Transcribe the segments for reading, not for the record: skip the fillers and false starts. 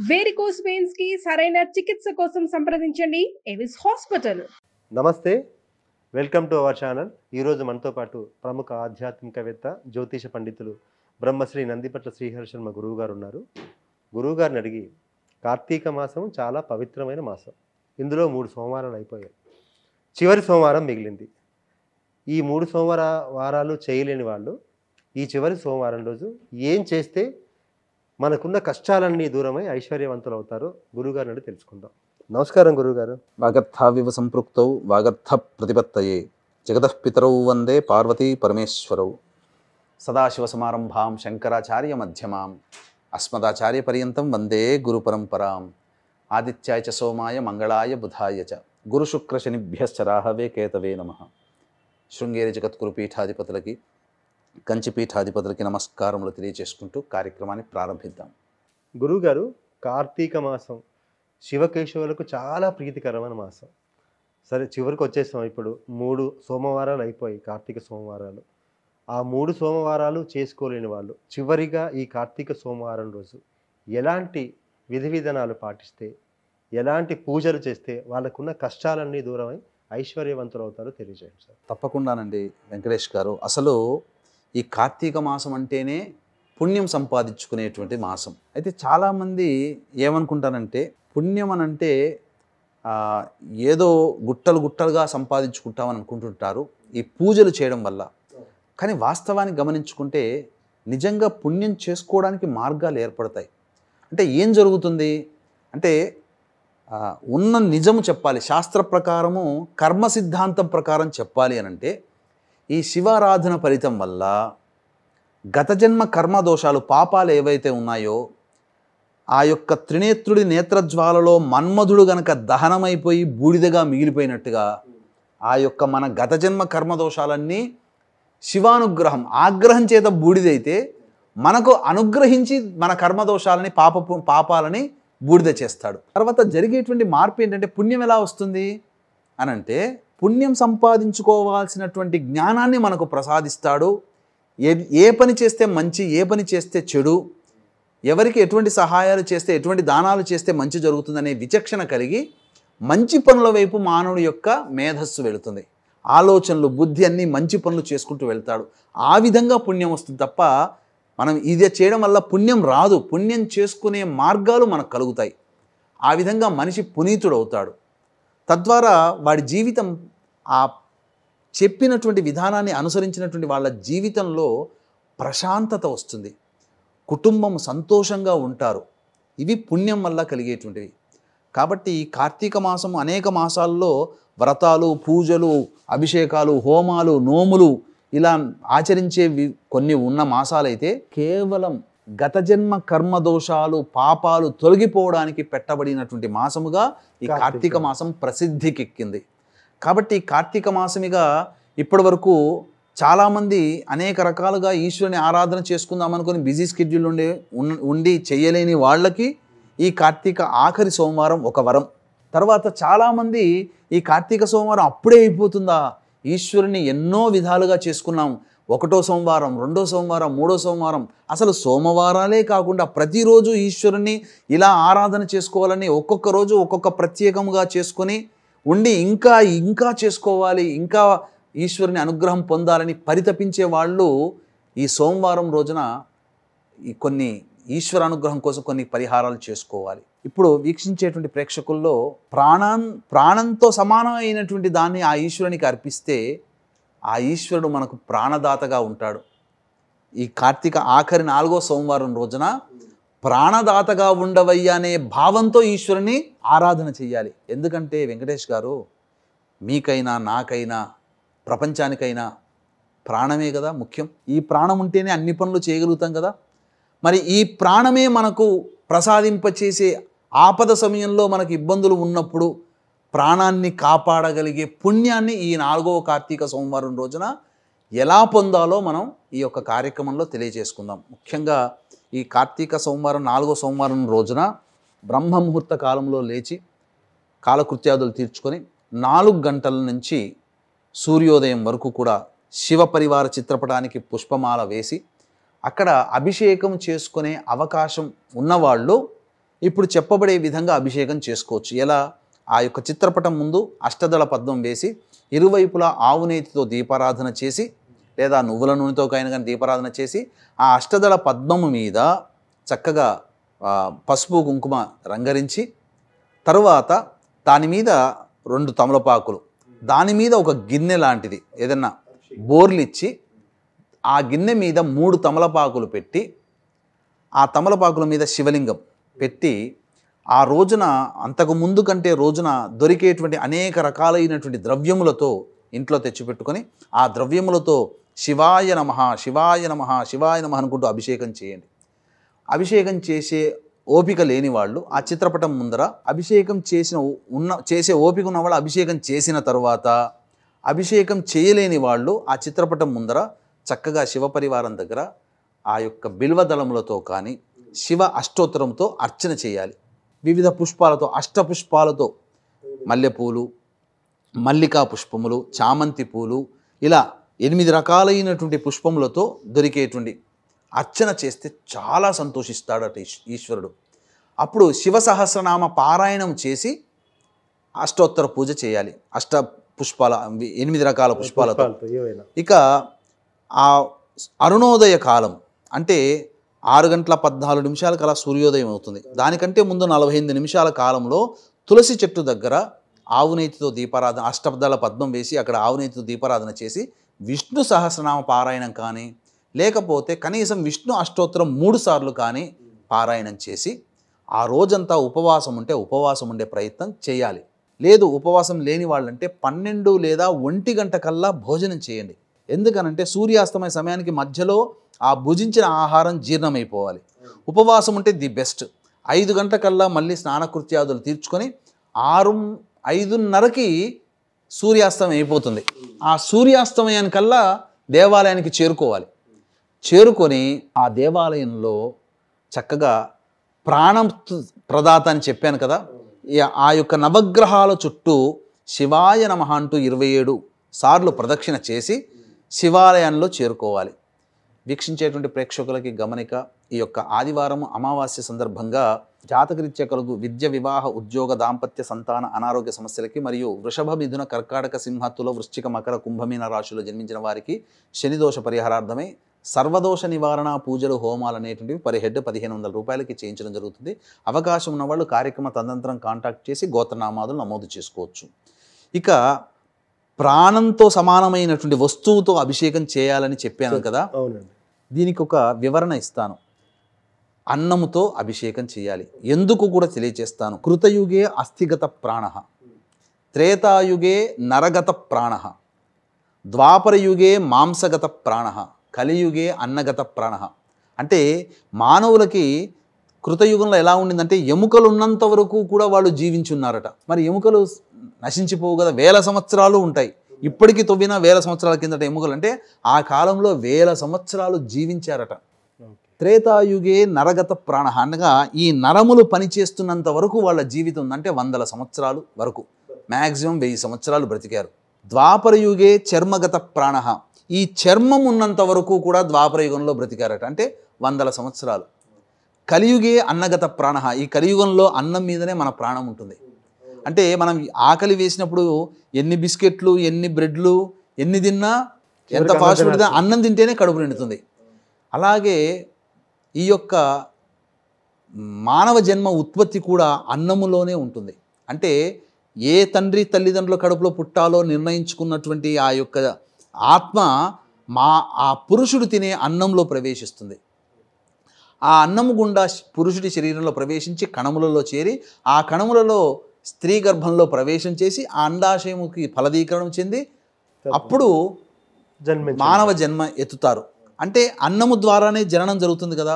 Varicose veins కి సరైన చికిత్స కోసం సంప్రదించండి ఎవిస్ హాస్పిటల్. నమస్తే, వెల్కమ్ టు అవర్ ఛానల్. ఈరోజు మనతో పాటు ప్రముఖ ఆధ్యాత్మికవేత్త, జ్యోతిష పండితులు బ్రహ్మశ్రీ నందిపట్ల శ్రీహరి శర్మ గురువు గారు ఉన్నారు. గురువు గారిని అడిగి, కార్తీక మాసం చాలా పవిత్రమైన మాసం. ఇందులో 3 సోమవారాలు అయిపోయాయి, చివరి సోమవారం మిగిలింది. ఈ 3 వారాలు చేయలేని వాళ్ళు ఈ చివరి సోమవారం రోజు ఏం చేస్తే మనకున్న కష్టాలన్నీ దూరమై ఐశ్వర్యవంతులు అవుతారో గురుగారిని అడిగి తెలుసుకుందాం. నమస్కారం గురుగారు. వాగర్థావివ సంపృక్తౌ వాగర్థ ప్రతిపత్తయే జగతః పితరౌ వందే పార్వతీ పరమేశ్వరౌ. సదాశివ సమారంభాం శంకరాచార్య మధ్యమాం అస్మదాచార్య పర్యంతం వందే గురు పరంపరాం. ఆదిత్యాయ చ సోమాయ మంగళాయ బుధాయ చ గురు శుక్ర శనిభ్యశ్చ రాహవే కేతవే నమః. శృంగేరి జగద్గురు పీఠాధిపతులకి, కంచిపీఠాధిపతులకి నమస్కారములు తెలియజేసుకుంటూ కార్యక్రమాన్ని ప్రారంభిద్దాం. గురువుగారు, కార్తీక మాసం శివకేశవులకు చాలా ప్రీతికరమైన మాసం. సరే, చివరికి వచ్చేసాం. ఇప్పుడు 3 సోమవారాలు అయిపోయి, కార్తీక సోమవారాలు. ఆ 3 సోమవారాలు చేసుకోలేని వాళ్ళు చివరిగా ఈ కార్తీక సోమవారం రోజు ఎలాంటి విధి విధానాలు పాటిస్తే, ఎలాంటి పూజలు చేస్తే వాళ్ళకున్న కష్టాలన్నీ దూరమై ఐశ్వర్యవంతులు అవుతారో తెలియజేయండి సార్. తప్పకుండానండి వెంకటేష్ గారు. అసలు ఈ కార్తీక మాసం అంటేనే పుణ్యం సంపాదించుకునేటువంటి మాసం. అయితే చాలామంది ఏమనుకుంటారంటే, పుణ్యం అని అంటే ఏదో గుట్టలు గుట్టలుగా సంపాదించుకుంటామని అనుకుంటుంటారు ఈ పూజలు చేయడం వల్ల. కానీ వాస్తవాన్ని గమనించుకుంటే నిజంగా పుణ్యం చేసుకోవడానికి మార్గాలు ఏర్పడతాయి. అంటే ఏం జరుగుతుంది అంటే, ఉన్న నిజము చెప్పాలి, శాస్త్ర ప్రకారము కర్మ సిద్ధాంతం ప్రకారం చెప్పాలి అని అంటే, ఈ శివారాధన ఫలితం వల్ల గత జన్మ కర్మ దోషాలు, పాపాలు ఏవైతే ఉన్నాయో, ఆ యొక్క త్రినేత్రుడి నేత్రజ్వాలలో మన్మధుడు గనక దహనమైపోయి బూడిదగా మిగిలిపోయినట్టుగా ఆ యొక్క మన గత జన్మ కర్మ దోషాలన్నీ శివానుగ్రహం, ఆగ్రహం చేత బూడిదైతే మనకు అనుగ్రహించి మన కర్మదోషాలని పాపాలని బూడిద చేస్తాడు. తర్వాత జరిగేటువంటి మార్పు ఏంటంటే, పుణ్యం ఎలా వస్తుంది అనంటే, పుణ్యం సంపాదించుకోవాల్సినటువంటి జ్ఞానాన్ని మనకు ప్రసాదిస్తాడు. ఏ పని చేస్తే మంచి, ఏ పని చేస్తే చెడు, ఎవరికి ఎటువంటి సహాయాలు చేస్తే, ఎటువంటి దానాలు చేస్తే మంచి జరుగుతుందనే విచక్షణ కలిగి మంచి పనుల వైపు మానవుడి యొక్క మేధస్సు వెళుతుంది. ఆలోచనలు, బుద్ధి అన్నీ మంచి పనులు చేసుకుంటూ వెళ్తాడు. ఆ విధంగా పుణ్యం వస్తుంది తప్ప మనం ఇది చేయడం వల్ల పుణ్యం రాదు. పుణ్యం చేసుకునే మార్గాలు మనకు కలుగుతాయి. ఆ విధంగా మనిషి పునీతుడు అవుతాడు. తద్వారా వాడి జీవితం ఆ చెప్పినటువంటి విధానాన్ని అనుసరించినటువంటి వాళ్ళ జీవితంలో ప్రశాంతత వస్తుంది, కుటుంబం సంతోషంగా ఉంటారు. ఇవి పుణ్యం వల్ల కలిగేటువంటివి. కాబట్టి ఈ కార్తీక మాసం అనేక మాసాల్లో వ్రతాలు, పూజలు, అభిషేకాలు, హోమాలు, నోములు ఇలా ఆచరించేవి కొన్ని ఉన్న మాసాలైతే కేవలం గత జన్మ కర్మ దోషాలు, పాపాలు తొలగిపోవడానికి పెట్టబడినటువంటి మాసముగా ఈ కార్తీక మాసం ప్రసిద్ధికెక్కింది. కాబట్టి ఈ కార్తీక మాసమిగా ఇప్పటి వరకు చాలామంది అనేక రకాలుగా ఈశ్వరుని ఆరాధన చేసుకుందాం అనుకుని బిజీ స్కెడ్యూల్ ఉండి చేయలేని వాళ్ళకి ఈ కార్తీక ఆఖరి సోమవారం ఒక వరం. తర్వాత చాలామంది ఈ కార్తీక సోమవారం అప్పుడే అయిపోతుందా, ఈశ్వరుని ఎన్నో విధాలుగా చేసుకున్నాం, 1వ సోమవారం, 2వ సోమవారం, 3వ సోమవారం, అసలు సోమవారాలే కాకుండా ప్రతిరోజు ఈశ్వరుని ఇలా ఆరాధన చేసుకోవాలని ఒక్కొక్క రోజు ఒక్కొక్క ప్రత్యేకముగా చేసుకొని ఉండి ఇంకా ఇంకా చేసుకోవాలి, ఇంకా ఈశ్వరుని అనుగ్రహం పొందాలని పరితపించే వాళ్ళు ఈ సోమవారం రోజున ఈ కొన్ని ఈశ్వర అనుగ్రహం కోసం కొన్ని పరిహారాలు చేసుకోవాలి. ఇప్పుడు వీక్షించేటువంటి ప్రేక్షకుల్లో ప్రాణంతో సమానమైనటువంటి దాన్ని ఆ ఈశ్వరునికి అర్పిస్తే ఆ ఈశ్వరుడు మనకు ప్రాణదాతగా ఉంటాడు. ఈ కార్తీక ఆఖరి 4వ సోమవారం రోజున ప్రాణదాతగా ఉండవయ్యా అనే భావంతో ఈశ్వరుని ఆరాధన చెయ్యాలి. ఎందుకంటే వెంకటేష్ గారు, మీకైనా నాకైనా ప్రపంచానికైనా ప్రాణమే కదా ముఖ్యం. ఈ ప్రాణం ఉంటేనే అన్ని పనులు చేయగలుగుతాం కదా. మరి ఈ ప్రాణమే మనకు ప్రసాదింపచేసే ఆపద సమయంలో మనకు ఇబ్బందులు ఉన్నప్పుడు ప్రాణాన్ని కాపాడగలిగే పుణ్యాన్ని ఈ 4వ కార్తీక సోమవారం రోజున ఎలా పొందాలో మనం ఈ యొక్క కార్యక్రమంలో తెలియజేసుకుందాం. ముఖ్యంగా ఈ కార్తీక సోమవారం 4వ సోమవారం రోజున బ్రహ్మముహూర్త కాలంలో లేచి కాలకృత్యాదులు తీర్చుకొని 4 గంటల నుంచి సూర్యోదయం వరకు కూడా శివ పరివార చిత్రపటానికి పుష్పమాల వేసి అక్కడ అభిషేకం చేసుకునే అవకాశం ఉన్నవాళ్ళు ఇప్పుడు చెప్పబడే విధంగా అభిషేకం చేసుకోవచ్చు. ఎలా? ఆ యొక్క చిత్రపటం ముందు అష్టదళ పద్మం వేసి ఇరువైపులా ఆవు నేతితో దీపారాధన చేసి, లేదా నువ్వుల నూనెతో కానీ దీపారాధన చేసి, ఆ అష్టదళ పద్మము మీద చక్కగా పసుపు కుంకుమ రంగరించి, తరువాత దాని మీద 2 తమలపాకులు, దాని మీద ఒక గిన్నె లాంటిది ఏదన్నా బోర్లిచ్చి, ఆ గిన్నె మీద 3 తమలపాకులు పెట్టి, ఆ తమలపాకుల మీద శివలింగం పెట్టి, ఆ రోజున అంతకు ముందు కంటే రోజున దొరికేటువంటి అనేక రకాలైనటువంటి ద్రవ్యములతో ఇంట్లో తెచ్చిపెట్టుకొని, ఆ ద్రవ్యములతో శివాయ నమః శివాయ నమః శివాయ నమః అనుకుంటూ అభిషేకం చేయండి. అభిషేకం చేసే ఓపిక లేని వాళ్ళు ఆ చిత్రపటం ముందర అభిషేకం చేసే ఓపిక ఉన్న వాళ్ళు అభిషేకం చేసిన తర్వాత, అభిషేకం చేయలేని వాళ్ళు ఆ చిత్రపటం ముందర చక్కగా శివపరివారం దగ్గర ఆ యొక్క బిల్వదళములతో కానీ శివ అష్టోత్తరంతో అర్చన చేయాలి. వివిధ పుష్పాలతో, అష్టపుష్పాలతో, మల్లెపూలు, మల్లికా పుష్పములు, చామంతి పూలు, ఇలా 8 రకాలైనటువంటి పుష్పములతో దొరికేటువంటి అర్చన చేస్తే చాలా సంతోషిస్తాడట ఈశ్వరుడు. అప్పుడు శివ సహస్రనామ పారాయణం చేసి అష్టోత్తర పూజ చేయాలి. అష్ట పుష్పాల 8 రకాల పుష్పాలతో. ఇక ఆ అరుణోదయ కాలం అంటే 6:14 అలా సూర్యోదయం అవుతుంది. దానికంటే ముందు 48 నిమిషాల కాలంలో తులసి చెట్టు దగ్గర ఆవునేతితో దీపారాధన, అష్టదళ పద్మం వేసి అక్కడ ఆవునేతితో దీపారాధన చేసి విష్ణు సహస్రనామ పారాయణం కానీ, లేకపోతే కనీసం విష్ణు అష్టోత్తరం 3 సార్లు కానీ పారాయణం చేసి ఆ రోజంతా ఉపవాసం ఉంటే ఉపవాసం ఉండే ప్రయత్నం చేయాలి. లేదు ఉపవాసం లేని వాళ్ళంటే 12 లేదా 1 గంట కల్లా భోజనం చేయండి. ఎందుకనంటే సూర్యాస్తమయ సమయానికి మధ్యలో ఆ భుజించిన ఆహారం జీర్ణమైపోవాలి. ఉపవాసం ఉంటే ది బెస్ట్. 5 గంటలకల్లా మళ్ళీ స్నానకృత్యాదులు తీర్చుకొని 5:30కి సూర్యాస్తమయం అయిపోతుంది. ఆ సూర్యాస్తమయానికల్లా దేవాలయానికి చేరుకోవాలి. చేరుకొని ఆ దేవాలయంలో చక్కగా ప్రాణం ప్రదాత అని చెప్పాను కదా, ఆ యొక్క నవగ్రహాల చుట్టూ శివాయ నమః అంటూ 27 సార్లు ప్రదక్షిణ చేసి శివాలయంలో చేరుకోవాలి. వీక్షించేటువంటి ప్రేక్షకులకి గమనిక, ఈ యొక్క ఆదివారం అమావాస్య సందర్భంగా జాతకరీత్యా కలుగు విద్య, వివాహ, ఉద్యోగ, దాంపత్య, సంతాన, అనారోగ్య సమస్యలకి మరియు వృషభ, మిథున, కర్కాటక, సింహ, తుల, వృశ్చిక, మకర, కుంభమీన రాశుల్లో జన్మించిన వారికి శనిదోష పరిహారార్థమై సర్వదోష నివారణ పూజలు, హోమాలు అనేటువంటివి పర్ హెడ్ 1500 రూపాయలకి చేయించడం జరుగుతుంది. అవకాశం ఉన్నవాళ్ళు కార్యక్రమ తదనంతరం కాంటాక్ట్ చేసి గోత్రనామాదులు నమోదు చేసుకోవచ్చు. ఇక ప్రాణంతో సమానమైనటువంటి వస్తువుతో అభిషేకం చేయాలని చెప్పాను కదా, దీనికి ఒక వివరణ ఇస్తాను. అన్నముతో అభిషేకం చేయాలి. ఎందుకు కూడా తెలియచేస్తాను. కృతయుగే అస్థిగత ప్రాణ, త్రేతాయుగే నరగత ప్రాణ, ద్వాపరయుగే మాంసగత ప్రాణ, కలియుగే అన్నగత ప్రాణ. అంటే మానవులకి కృతయుగంలో ఎలా ఉండిందంటే ఎముకలు ఉన్నంత వరకు కూడా వాళ్ళు జీవించున్నారట. మరి ఎముకలు నశించిపోవు కదా, 1000 సంవత్సరాలు ఉంటాయి. ఇప్పటికీ తవ్విన 1000 సంవత్సరాల కిందట ఎముకలు అంటే ఆ కాలంలో 1000 సంవత్సరాలు జీవించారట. త్రేతాయుగే నరగత ప్రాణ అనగా ఈ నరములు పనిచేస్తున్నంత వరకు వాళ్ళ జీవితం అంటే 100 సంవత్సరాలు వరకు, మ్యాక్సిమం 1000 సంవత్సరాలు బ్రతికారు. ద్వాపరయుగే చర్మగత ప్రాణ, ఈ చర్మం ఉన్నంత వరకు కూడా ద్వాపరయుగంలో బ్రతికారట, అంటే 100 సంవత్సరాలు. కలియుగే అన్నగత ప్రాణ, ఈ కలియుగంలో అన్నం మీదనే మన ప్రాణం ఉంటుంది. అంటే మనం ఆకలి వేసినప్పుడు ఎన్ని బిస్కెట్లు, ఎన్ని బ్రెడ్లు, ఎన్ని తిన్నా, ఎంత ఫాస్ట్ ఫుడ్ తిన్నా అన్నం తింటేనే కడుపు నిండుతుంది. అలాగే ఈ యొక్క మానవ జన్మ ఉత్పత్తి కూడా అన్నములోనే ఉంటుంది. అంటే ఏ తండ్రి తల్లిదండ్రుల కడుపులో పుట్టాలో నిర్ణయించుకున్నటువంటి ఆ యొక్క ఆత్మ ఆ పురుషుడు తినే అన్నంలో ప్రవేశిస్తుంది. ఆ అన్నము గుండా పురుషుడి శరీరంలో ప్రవేశించి కణములలో చేరి ఆ కణములలో స్త్రీ గర్భంలో ప్రవేశం చేసి ఆ అండాశయముకి ఫలదీకరణం చెంది అప్పుడు మానవ జన్మ ఎత్తుతారు. అంటే అన్నము ద్వారానే జననం జరుగుతుంది కదా,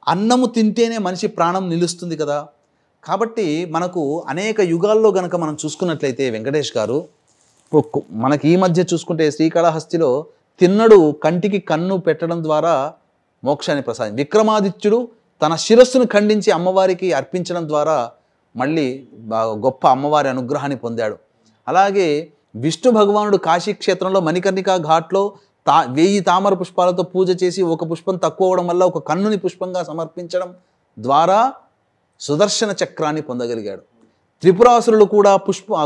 అన్నము తింటేనే మనిషి ప్రాణం నిలుస్తుంది కదా. కాబట్టి మనకు అనేక యుగాల్లో గనక మనం చూసుకున్నట్లయితే వెంకటేష్ గారు, మనకి ఈ మధ్య చూసుకుంటే శ్రీకాళహస్తిలో తిన్నడు కంటికి కన్ను పెట్టడం ద్వారా మోక్షాన్ని ప్రసాదం, విక్రమాదిత్యుడు తన శిరస్సును ఖండించి అమ్మవారికి అర్పించడం ద్వారా మళ్ళీ గొప్ప అమ్మవారి అనుగ్రహాన్ని పొందాడు. అలాగే విష్ణు భగవానుడు కాశీక్షేత్రంలో మణికర్ణికా ఘాట్లో 1000 తామర పుష్పాలతో పూజ చేసి ఒక పుష్పం తక్కువ అవడం వల్ల ఒక కన్నుని పుష్పంగా సమర్పించడం ద్వారా సుదర్శన చక్రాన్ని పొందగలిగాడు. త్రిపురాసురులు కూడా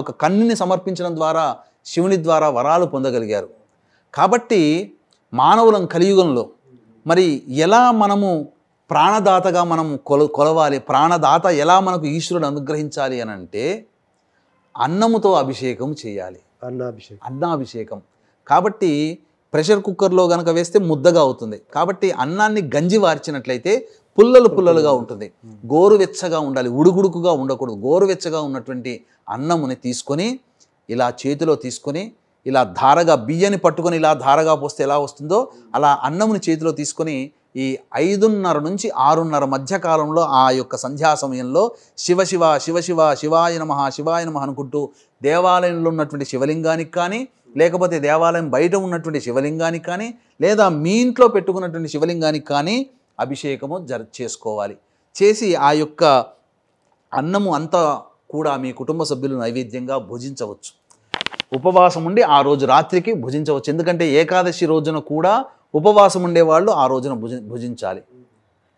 ఒక కన్నుని సమర్పించడం ద్వారా శివుని ద్వారా వరాలు పొందగలిగారు. కాబట్టి మానవులం కలియుగంలో మరి ఎలా మనము ప్రాణదాతగా మనం కొలవాలి, ప్రాణదాత ఎలా మనకు ఈశ్వరుడు అనుగ్రహించాలి అని అంటే అన్నముతో అభిషేకం చేయాలి. అన్నాభిషేకం. కాబట్టి ప్రెషర్ కుక్కర్లో కనుక వేస్తే ముద్దగా అవుతుంది. కాబట్టి అన్నాన్ని గంజి వార్చినట్లయితే పుల్లలుగా ఉంటుంది. గోరువెచ్చగా ఉండాలి, ఉడుకుడుకుగా ఉండకూడదు. గోరువెచ్చగా ఉన్నటువంటి అన్నముని తీసుకొని ఇలా చేతిలో తీసుకొని ఇలా ధారగా బియ్యాన్ని పట్టుకొని ఇలా ధారగా పోస్తే ఎలా వస్తుందో అలా అన్నముని చేతిలో తీసుకొని ఈ 5:30 నుంచి 6:30 మధ్య కాలంలో ఆ యొక్క సంధ్యా సమయంలో శివ శివ శివ శివ శివాయ నమః శివాయ నమః అనుకుంటూ దేవాలయంలో ఉన్నటువంటి శివలింగానికి కానీ, లేకపోతే దేవాలయం బయట ఉన్నటువంటి శివలింగానికి కానీ, లేదా మీ ఇంట్లో పెట్టుకున్నటువంటి శివలింగానికి కానీ అభిషేకము చేసుకోవాలి. చేసి ఆ యొక్క అన్నము అంతా కూడా మీ కుటుంబ సభ్యులు నైవేద్యంగా భుజించవచ్చు. ఉపవాసం ఉండి ఆ రోజు రాత్రికి భుజించవచ్చు. ఎందుకంటే ఏకాదశి రోజున కూడా ఉపవాసం ఉండేవాళ్ళు ఆ రోజున భుజించాలి.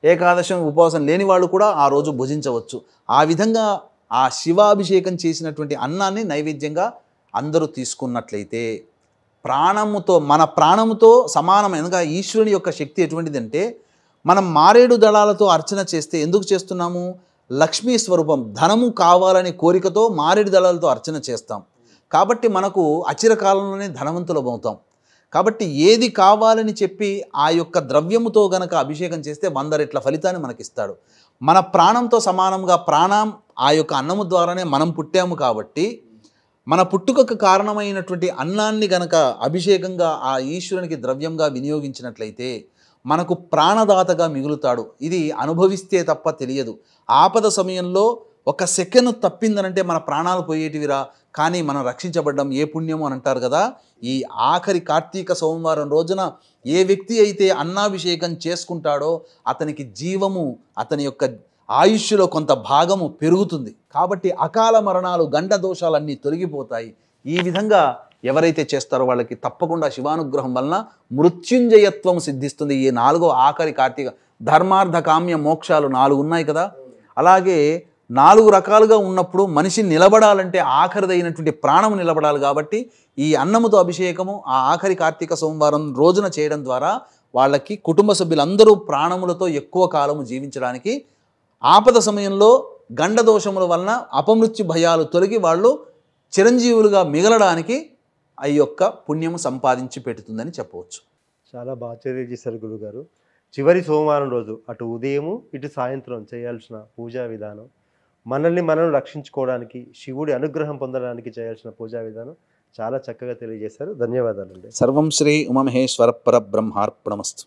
ఏకాదశి ఉపవాసం లేని వాళ్ళు కూడా ఆ రోజు భుజించవచ్చు. ఆ విధంగా ఆ శివాభిషేకం చేసినటువంటి అన్నాన్ని నైవేద్యంగా అందరూ తీసుకున్నట్లయితే ప్రాణముతో మన ప్రాణముతో సమానమైన ఈశ్వరుని యొక్క శక్తి ఎటువంటిదంటే మనం మారేడు దళాలతో అర్చన చేస్తే ఎందుకు చేస్తున్నాము? లక్ష్మీ స్వరూపం, ధనము కావాలనే కోరికతో మారేడు దళాలతో అర్చన చేస్తాం. కాబట్టి మనకు అచిరకాలంలోనే ధనవంతులమవుతాం. కాబట్టి ఏది కావాలని చెప్పి ఆ యొక్క ద్రవ్యముతో గనక అభిషేకం చేస్తే 100 రెట్ల ఫలితాన్ని మనకిస్తాడు. మన ప్రాణంతో సమానంగా ప్రాణం ఆ యొక్క అన్నము ద్వారానే మనం పుట్టాము. కాబట్టి మన పుట్టుకకు కారణమైనటువంటి అన్నాన్ని గనక అభిషేకంగా ఆ ఈశ్వరునికి ద్రవ్యంగా వినియోగించినట్లయితే మనకు ప్రాణదాతగా మిగులుతాడు. ఇది అనుభవిస్తే తప్ప తెలియదు. ఆపద సమయంలో 1 సెకండ్ తప్పిందనంటే మన ప్రాణాలు పోయేటివిరా, కానీ మనం రక్షించబడ్డం ఏ పుణ్యము అని అంటారు కదా. ఈ ఆఖరి కార్తీక సోమవారం రోజున ఏ వ్యక్తి అయితే అన్నాభిషేకం చేసుకుంటాడో అతనికి జీవము, అతని యొక్క ఆయుష్లో కొంత భాగము పెరుగుతుంది. కాబట్టి అకాల మరణాలు, గండ దోషాలన్నీ తొలగిపోతాయి. ఈ విధంగా ఎవరైతే చేస్తారో వాళ్ళకి తప్పకుండా శివానుగ్రహం వలన మృత్యుంజయత్వం సిద్ధిస్తుంది. ఈ 4వ ఆఖరి కార్తీక ధర్మార్థ కామ్య మోక్షాలు 4 ఉన్నాయి కదా. అలాగే 4 రకాలుగా ఉన్నప్పుడు మనిషి నిలబడాలంటే ఆఖరిదైనటువంటి ప్రాణము నిలబడాలి. కాబట్టి ఈ అన్నముతో అభిషేకము ఆ ఆఖరి కార్తీక సోమవారం రోజున చేయడం ద్వారా వాళ్ళకి కుటుంబ సభ్యులందరూ ప్రాణములతో ఎక్కువ కాలము జీవించడానికి, ఆపద సమయంలో గండ దోషముల వలన అపమృత్యు భయాలు తొలగి వాళ్ళు చిరంజీవులుగా మిగలడానికి ఆ యొక్క పుణ్యము సంపాదించి పెడుతుందని చెప్పవచ్చు. చాలా బాగా తెలియజేశారు గురుగారు. చివరి సోమవారం రోజు అటు ఉదయము ఇటు సాయంత్రం చేయాల్సిన పూజా విధానం, మనల్ని మనం రక్షించుకోవడానికి, శివుడి అనుగ్రహం పొందడానికి చేయాల్సిన పూజా విధానం చాలా చక్కగా తెలియజేశారు. ధన్యవాదాలండి. సర్వం శ్రీ ఉమామహేశ్వర పరబ్రహ్మార్పణమస్తు.